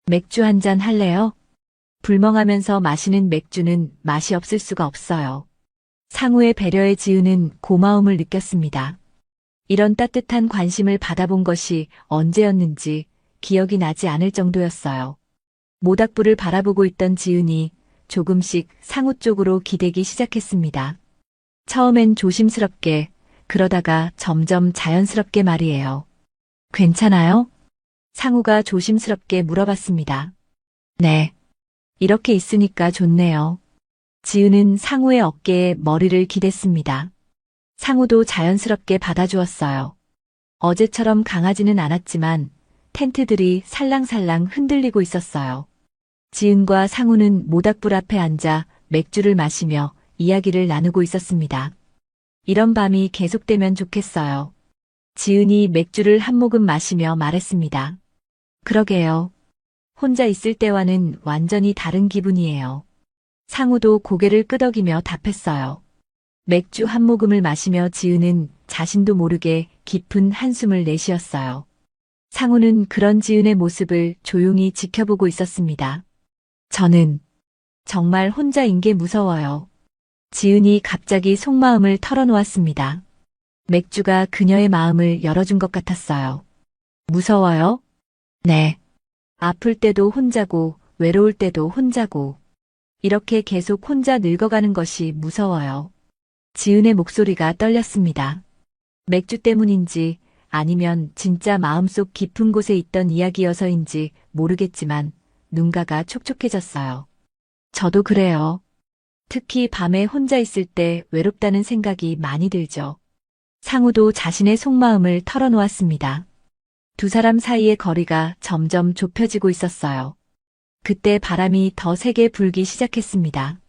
맥주 한 잔 할래요? 불멍하면서 마시는 맥주는 맛이 없을 수가 없어요. 상우의 배려에 지은은 고마움을 느꼈습니다. 이런 따뜻한 관심을 받아본 것이 언제였는지 기억이 나지 않을 정도였어요. 모닥불을 바라보고 있던 지은이 조금씩 상우 쪽으로 기대기 시작했습니다. 처음엔 조심스럽게, 그러다가 점점 자연스럽게 말이에요. 괜찮아요? 상우가 조심스럽게 물어봤습니다. 네. 이렇게 있으니까 좋네요. 지은은 상우의 어깨에 머리를 기댔습니다. 상우도 자연스럽게 받아주었어요. 어제처럼 강하지는 않았지만 텐트들이 살랑살랑 흔들리고 있었어요. 지은과 상우는 모닥불 앞에 앉아 맥주를 마시며 이야기를 나누고 있었습니다. 이런 밤이 계속되면 좋겠어요. 지은이 맥주를 한 모금 마시며 말했습니다. 그러게요. 혼자 있을 때와는 완전히 다른 기분이에요. 상우도 고개를 끄덕이며 답했어요. 맥주 한 모금을 마시며 지은은 자신도 모르게 깊은 한숨을 내쉬었어요. 상우는 그런 지은의 모습을 조용히 지켜보고 있었습니다. 저는 정말 혼자인 게 무서워요. 지은이 갑자기 속마음을 털어놓았습니다. 맥주가 그녀의 마음을 열어준 것 같았어요. 무서워요? 네. 아플 때도 혼자고, 외로울 때도 혼자고, 이렇게 계속 혼자 늙어가는 것이 무서워요. 지은의 목소리가 떨렸습니다. 맥주 때문인지 아니면 진짜 마음속 깊은 곳에 있던 이야기여서인지 모르겠지만 눈가가 촉촉해졌어요. 저도 그래요. 특히 밤에 혼자 있을 때 외롭다는 생각이 많이 들죠. 상우도 자신의 속마음을 털어놓았습니다. 두 사람 사이의 거리가 점점 좁혀지고 있었어요. 그때 바람이 더 세게 불기 시작했습니다.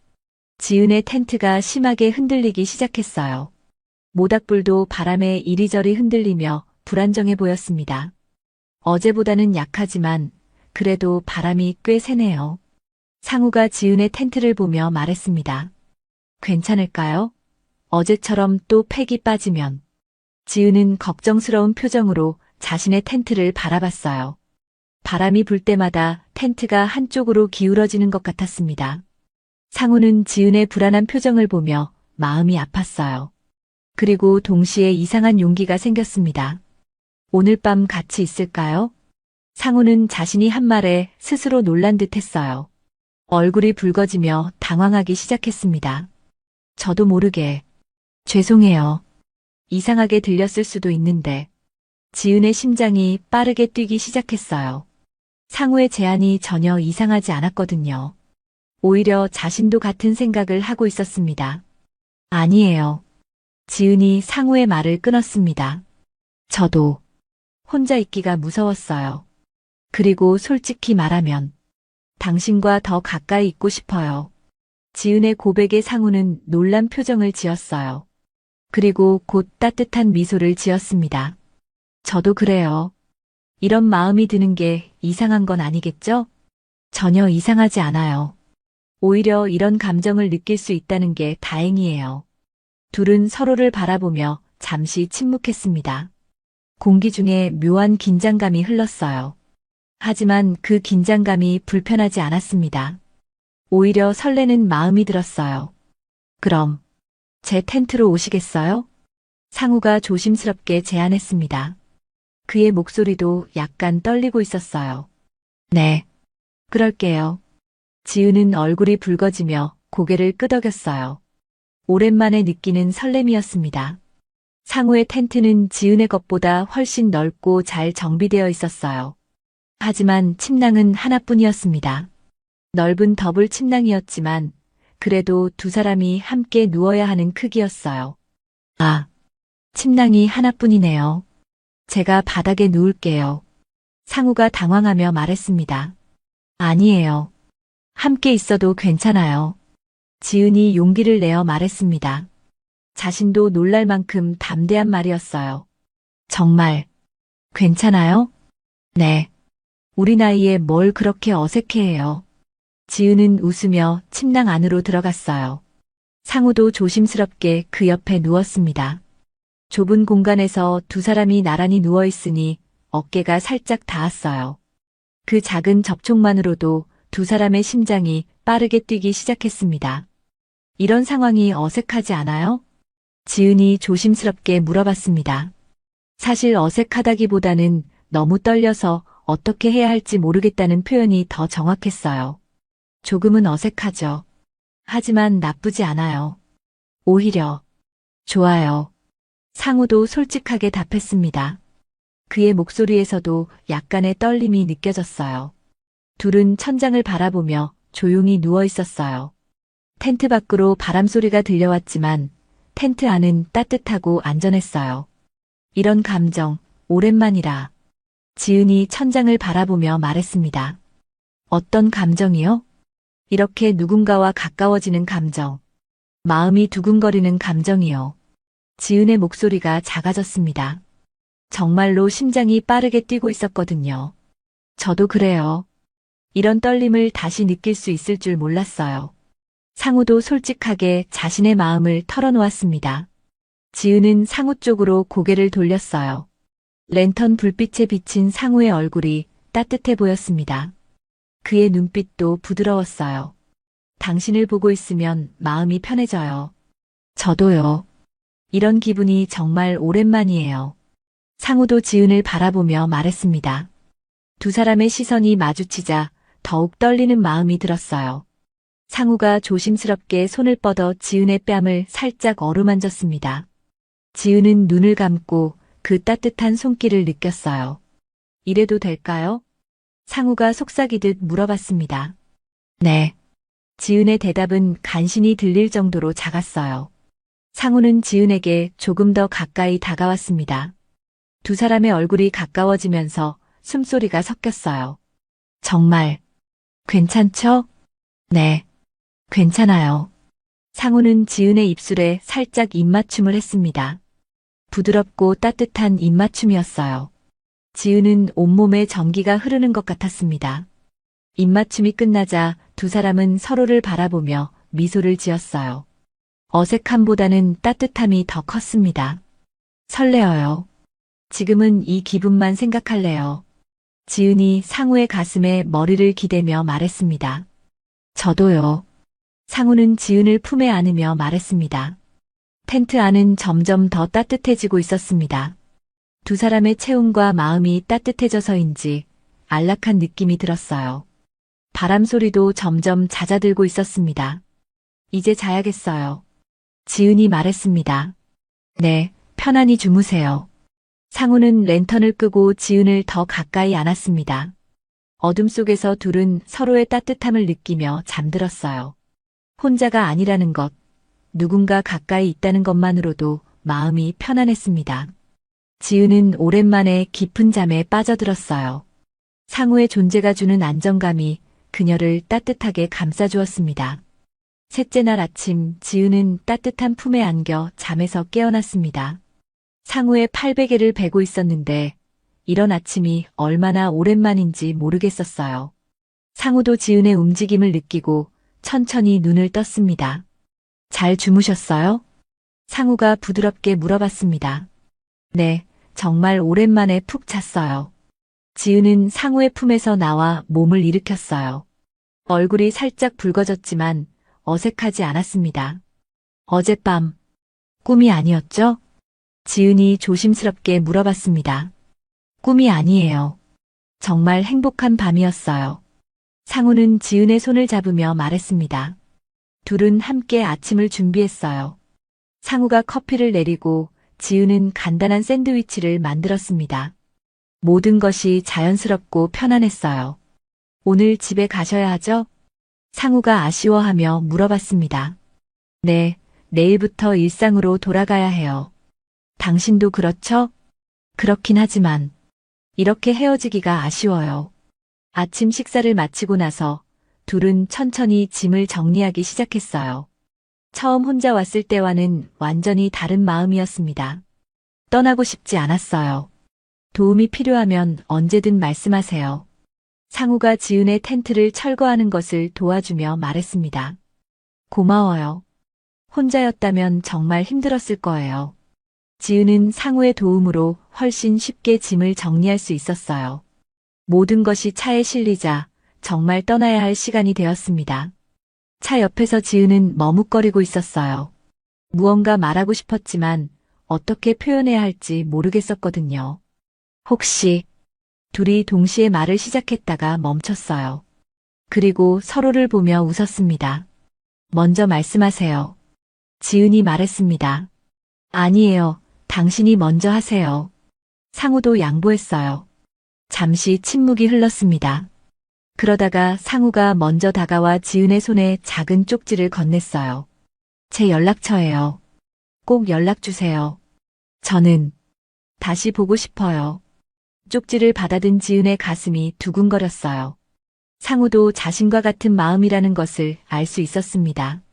지은의 텐트가 심하게 흔들리기 시작했어요. 모닥불도 바람에 이리저리 흔들리며 불안정해 보였습니다. 어제보다는 약하지만 그래도 바람이 꽤 세네요. 상우가 지은의 텐트를 보며 말했습니다. 괜찮을까요? 어제처럼 또 팩이 빠지면. 지은은 걱정스러운 표정으로 자신의 텐트를 바라봤어요. 바람이 불 때마다 텐트가 한쪽으로 기울어지는 것 같았습니다. 상우는 지은의 불안한 표정을 보며 마음이 아팠어요. 그리고 동시에 이상한 용기가 생겼습니다. 오늘 밤 같이 있을까요? 상우는 자신이 한 말에 스스로 놀란 듯 했어요. 얼굴이 붉어지며 당황하기 시작했습니다. 저도 모르게. 죄송해요. 이상하게 들렸을 수도 있는데. 지은의 심장이 빠르게 뛰기 시작했어요. 상우의 제안이 전혀 이상하지 않았거든요. 오히려 자신도 같은 생각을 하고 있었습니다. 아니에요. 지은이 상우의 말을 끊었습니다. 저도 혼자 있기가 무서웠어요. 그리고 솔직히 말하면 당신과 더 가까이 있고 싶어요. 지은의 고백에 상우는 놀란 표정을 지었어요. 그리고 곧 따뜻한 미소를 지었습니다. 저도 그래요. 이런 마음이 드는 게 이상한 건 아니겠죠? 전혀 이상하지 않아요. 오히려 이런 감정을 느낄 수 있다는 게 다행이에요. 둘은 서로를 바라보며 잠시 침묵했습니다. 공기 중에 묘한 긴장감이 흘렀어요. 하지만 그 긴장감이 불편하지 않았습니다. 오히려 설레는 마음이 들었어요. 그럼 제 텐트로 오시겠어요? 상우가 조심스럽게 제안했습니다. 그의 목소리도 약간 떨리고 있었어요. 네, 그럴게요. 지은은 얼굴이 붉어지며 고개를 끄덕였어요. 오랜만에 느끼는 설렘이었습니다. 상우의 텐트는 지은의 것보다 훨씬 넓고 잘 정비되어 있었어요. 하지만 침낭은 하나뿐이었습니다. 넓은 더블 침낭이었지만 그래도 두 사람이 함께 누워야 하는 크기였어요. 아, 침낭이 하나뿐이네요. 제가 바닥에 누울게요. 상우가 당황하며 말했습니다. 아니에요. 함께 있어도 괜찮아요. 지은이 용기를 내어 말했습니다. 자신도 놀랄 만큼 담대한 말이었어요. 정말 괜찮아요? 네. 우리 나이에 뭘 그렇게 어색해해요. 지은은 웃으며 침낭 안으로 들어갔어요. 상우도 조심스럽게 그 옆에 누웠습니다. 좁은 공간에서 두 사람이 나란히 누워 있으니 어깨가 살짝 닿았어요. 그 작은 접촉만으로도 두 사람의 심장이 빠르게 뛰기 시작했습니다. 이런 상황이 어색하지 않아요? 지은이 조심스럽게 물어봤습니다. 사실 어색하다기보다는 너무 떨려서 어떻게 해야 할지 모르겠다는 표현이 더 정확했어요. 조금은 어색하죠. 하지만 나쁘지 않아요. 오히려 좋아요. 상우도 솔직하게 답했습니다. 그의 목소리에서도 약간의 떨림이 느껴졌어요. 둘은 천장을 바라보며 조용히 누워 있었어요. 텐트 밖으로 바람소리가 들려왔지만 텐트 안은 따뜻하고 안전했어요. 이런 감정, 오랜만이라. 지은이 천장을 바라보며 말했습니다. 어떤 감정이요? 이렇게 누군가와 가까워지는 감정. 마음이 두근거리는 감정이요. 지은의 목소리가 작아졌습니다. 정말로 심장이 빠르게 뛰고 있었거든요. 저도 그래요. 이런 떨림을 다시 느낄 수 있을 줄 몰랐어요. 상우도 솔직하게 자신의 마음을 털어놓았습니다. 지은은 상우 쪽으로 고개를 돌렸어요. 랜턴 불빛에 비친 상우의 얼굴이 따뜻해 보였습니다. 그의 눈빛도 부드러웠어요. 당신을 보고 있으면 마음이 편해져요. 저도요. 이런 기분이 정말 오랜만이에요. 상우도 지은을 바라보며 말했습니다. 두 사람의 시선이 마주치자 더욱 떨리는 마음이 들었어요. 상우가 조심스럽게 손을 뻗어 지은의 뺨을 살짝 어루만졌습니다. 지은은 눈을 감고 그 따뜻한 손길을 느꼈어요. 이래도 될까요? 상우가 속삭이듯 물어봤습니다. 네. 지은의 대답은 간신히 들릴 정도로 작았어요. 상우는 지은에게 조금 더 가까이 다가왔습니다. 두 사람의 얼굴이 가까워지면서 숨소리가 섞였어요. 정말 괜찮죠? 네, 괜찮아요. 상우는 지은의 입술에 살짝 입맞춤을 했습니다. 부드럽고 따뜻한 입맞춤이었어요. 지은은 온몸에 전기가 흐르는 것 같았습니다. 입맞춤이 끝나자 두 사람은 서로를 바라보며 미소를 지었어요. 어색함보다는 따뜻함이 더 컸습니다. 설레어요. 지금은 이 기분만 생각할래요. 지은이 상우의 가슴에 머리를 기대며 말했습니다. 저도요. 상우는 지은을 품에 안으며 말했습니다. 텐트 안은 점점 더 따뜻해지고 있었습니다. 두 사람의 체온과 마음이 따뜻해져서인지 안락한 느낌이 들었어요. 바람 소리도 점점 잦아들고 있었습니다. 이제 자야겠어요. 지은이 말했습니다. 네, 편안히 주무세요. 상우는 랜턴을 끄고 지은을 더 가까이 안았습니다. 어둠 속에서 둘은 서로의 따뜻함을 느끼며 잠들었어요. 혼자가 아니라는 것, 누군가 가까이 있다는 것만으로도 마음이 편안했습니다. 지은은 오랜만에 깊은 잠에 빠져들었어요. 상우의 존재가 주는 안정감이 그녀를 따뜻하게 감싸주었습니다. 셋째 날 아침 지은은 따뜻한 품에 안겨 잠에서 깨어났습니다. 상우의 팔베개를 베고 있었는데 이런 아침이 얼마나 오랜만인지 모르겠었어요. 상우도 지은의 움직임을 느끼고 천천히 눈을 떴습니다. 잘 주무셨어요? 상우가 부드럽게 물어봤습니다. 네, 정말 오랜만에 푹 잤어요. 지은은 상우의 품에서 나와 몸을 일으켰어요. 얼굴이 살짝 붉어졌지만 어색하지 않았습니다. 어젯밤 꿈이 아니었죠? 지은이 조심스럽게 물어봤습니다. 꿈이 아니에요. 정말 행복한 밤이었어요. 상우는 지은의 손을 잡으며 말했습니다. 둘은 함께 아침을 준비했어요. 상우가 커피를 내리고 지은은 간단한 샌드위치를 만들었습니다. 모든 것이 자연스럽고 편안했어요. 오늘 집에 가셔야 하죠? 상우가 아쉬워하며 물어봤습니다. 네, 내일부터 일상으로 돌아가야 해요. 당신도 그렇죠? 그렇긴 하지만 이렇게 헤어지기가 아쉬워요. 아침 식사를 마치고 나서 둘은 천천히 짐을 정리하기 시작했어요. 처음 혼자 왔을 때와는 완전히 다른 마음이었습니다. 떠나고 싶지 않았어요. 도움이 필요하면 언제든 말씀하세요. 상우가 지은의 텐트를 철거하는 것을 도와주며 말했습니다. 고마워요. 혼자였다면 정말 힘들었을 거예요. 지은은 상우의 도움으로 훨씬 쉽게 짐을 정리할 수 있었어요. 모든 것이 차에 실리자 정말 떠나야 할 시간이 되었습니다. 차 옆에서 지은은 머뭇거리고 있었어요. 무언가 말하고 싶었지만 어떻게 표현해야 할지 모르겠었거든요. 혹시 둘이 동시에 말을 시작했다가 멈췄어요. 그리고 서로를 보며 웃었습니다. 먼저 말씀하세요. 지은이 말했습니다. 아니에요. 당신이 먼저 하세요. 상우도 양보했어요. 잠시 침묵이 흘렀습니다. 그러다가 상우가 먼저 다가와 지은의 손에 작은 쪽지를 건넸어요. 제 연락처예요. 꼭 연락 주세요. 저는 다시 보고 싶어요. 쪽지를 받아든 지은의 가슴이 두근거렸어요. 상우도 자신과 같은 마음이라는 것을 알 수 있었습니다.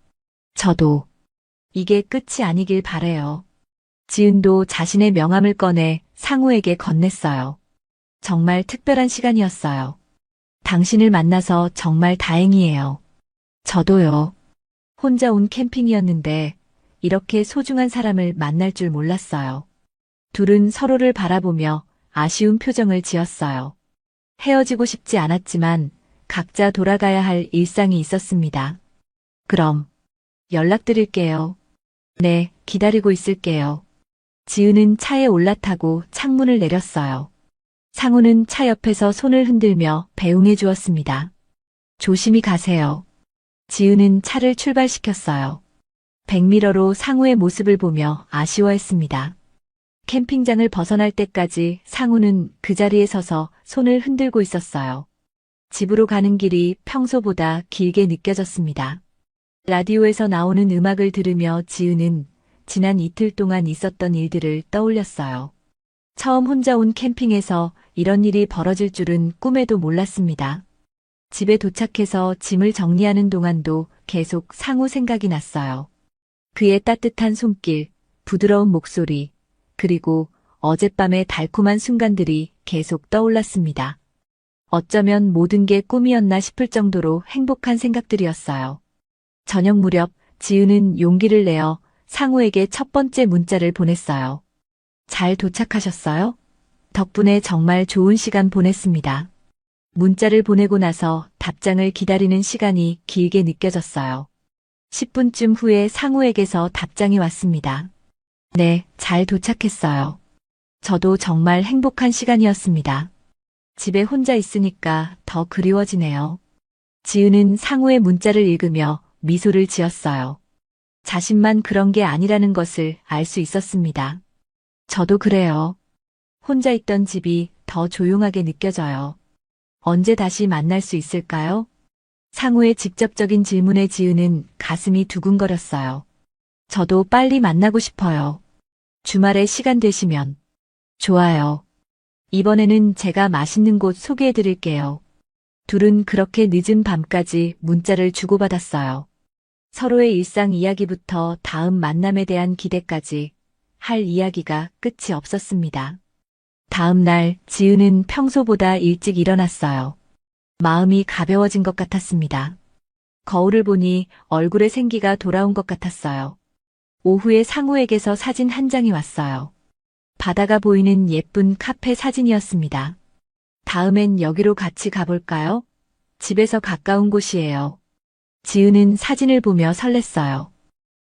저도 이게 끝이 아니길 바래요. 지은도 자신의 명함을 꺼내 상우에게 건넸어요. 정말 특별한 시간이었어요. 당신을 만나서 정말 다행이에요. 저도요. 혼자 온 캠핑이었는데 이렇게 소중한 사람을 만날 줄 몰랐어요. 둘은 서로를 바라보며 아쉬운 표정을 지었어요. 헤어지고 싶지 않았지만 각자 돌아가야 할 일상이 있었습니다. 그럼 연락드릴게요. 네, 기다리고 있을게요. 지은은 차에 올라타고 창문을 내렸어요. 상우는 차 옆에서 손을 흔들며 배웅해 주었습니다. 조심히 가세요. 지은은 차를 출발시켰어요. 백미러로 상우의 모습을 보며 아쉬워했습니다. 캠핑장을 벗어날 때까지 상우는 그 자리에 서서 손을 흔들고 있었어요. 집으로 가는 길이 평소보다 길게 느껴졌습니다. 라디오에서 나오는 음악을 들으며 지은은 지난 이틀 동안 있었던 일들을 떠올렸어요. 처음 혼자 온 캠핑에서 이런 일이 벌어질 줄은 꿈에도 몰랐습니다. 집에 도착해서 짐을 정리하는 동안도 계속 상우 생각이 났어요. 그의 따뜻한 손길, 부드러운 목소리, 그리고 어젯밤의 달콤한 순간들이 계속 떠올랐습니다. 어쩌면 모든 게 꿈이었나 싶을 정도로 행복한 생각들이었어요. 저녁 무렵 지은은 용기를 내어 상우에게 첫 번째 문자를 보냈어요. 잘 도착하셨어요? 덕분에 정말 좋은 시간 보냈습니다. 문자를 보내고 나서 답장을 기다리는 시간이 길게 느껴졌어요. 10분쯤 후에 상우에게서 답장이 왔습니다. 네, 잘 도착했어요. 저도 정말 행복한 시간이었습니다. 집에 혼자 있으니까 더 그리워지네요. 지은은 상우의 문자를 읽으며 미소를 지었어요. 자신만 그런 게 아니라는 것을 알 수 있었습니다. 저도 그래요. 혼자 있던 집이 더 조용하게 느껴져요. 언제 다시 만날 수 있을까요? 상우의 직접적인 질문에 지은은 가슴이 두근거렸어요. 저도 빨리 만나고 싶어요. 주말에 시간 되시면. 좋아요. 이번에는 제가 맛있는 곳 소개해 드릴게요. 둘은 그렇게 늦은 밤까지 문자를 주고받았어요. 서로의 일상 이야기부터 다음 만남에 대한 기대까지 할 이야기가 끝이 없었습니다. 다음 날 지은은 평소보다 일찍 일어났어요. 마음이 가벼워진 것 같았습니다. 거울을 보니 얼굴에 생기가 돌아온 것 같았어요. 오후에 상우에게서 사진 한 장이 왔어요. 바다가 보이는 예쁜 카페 사진이었습니다. 다음엔 여기로 같이 가볼까요? 집에서 가까운 곳이에요. 지은은 사진을 보며 설렜어요.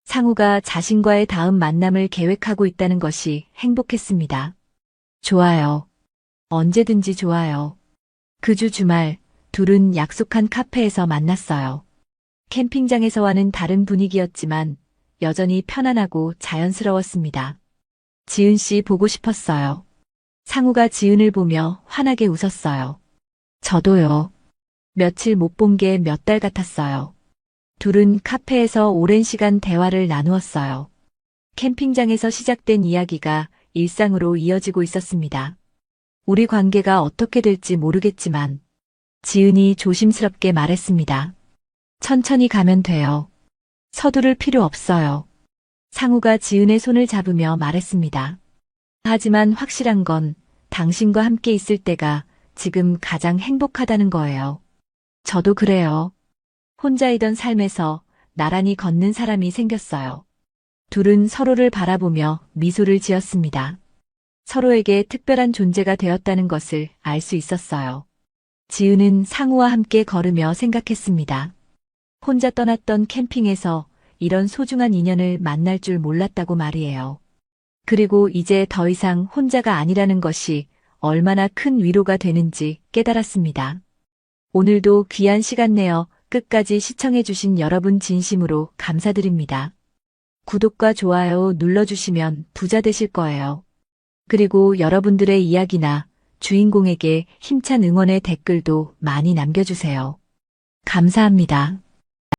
상우가 자신과의 다음 만남을 계획하고 있다는 것이 행복했습니다. 좋아요. 언제든지 좋아요. 그 주 주말, 둘은 약속한 카페에서 만났어요. 캠핑장에서와는 다른 분위기였지만 여전히 편안하고 자연스러웠습니다. 지은 씨 보고 싶었어요. 상우가 지은을 보며 환하게 웃었어요. 저도요. 며칠 못 본 게 몇 달 같았어요. 둘은 카페에서 오랜 시간 대화를 나누었어요. 캠핑장에서 시작된 이야기가 일상으로 이어지고 있었습니다. 우리 관계가 어떻게 될지 모르겠지만 지은이 조심스럽게 말했습니다. 천천히 가면 돼요. 서두를 필요 없어요. 상우가 지은의 손을 잡으며 말했습니다. 하지만 확실한 건 당신과 함께 있을 때가 지금 가장 행복하다는 거예요. 저도 그래요. 혼자이던 삶에서 나란히 걷는 사람이 생겼어요. 둘은 서로를 바라보며 미소를 지었습니다. 서로에게 특별한 존재가 되었다는 것을 알 수 있었어요. 지은은 상우와 함께 걸으며 생각했습니다. 혼자 떠났던 캠핑에서 이런 소중한 인연을 만날 줄 몰랐다고 말이에요. 그리고 이제 더 이상 혼자가 아니라는 것이 얼마나 큰 위로가 되는지 깨달았습니다. 오늘도 귀한 시간 내어 끝까지 시청해주신 여러분 진심으로 감사드립니다. 구독과 좋아요 눌러주시면 부자 되실 거예요. 그리고 여러분들의 이야기나 주인공에게 힘찬 응원의 댓글도 많이 남겨주세요. 감사합니다.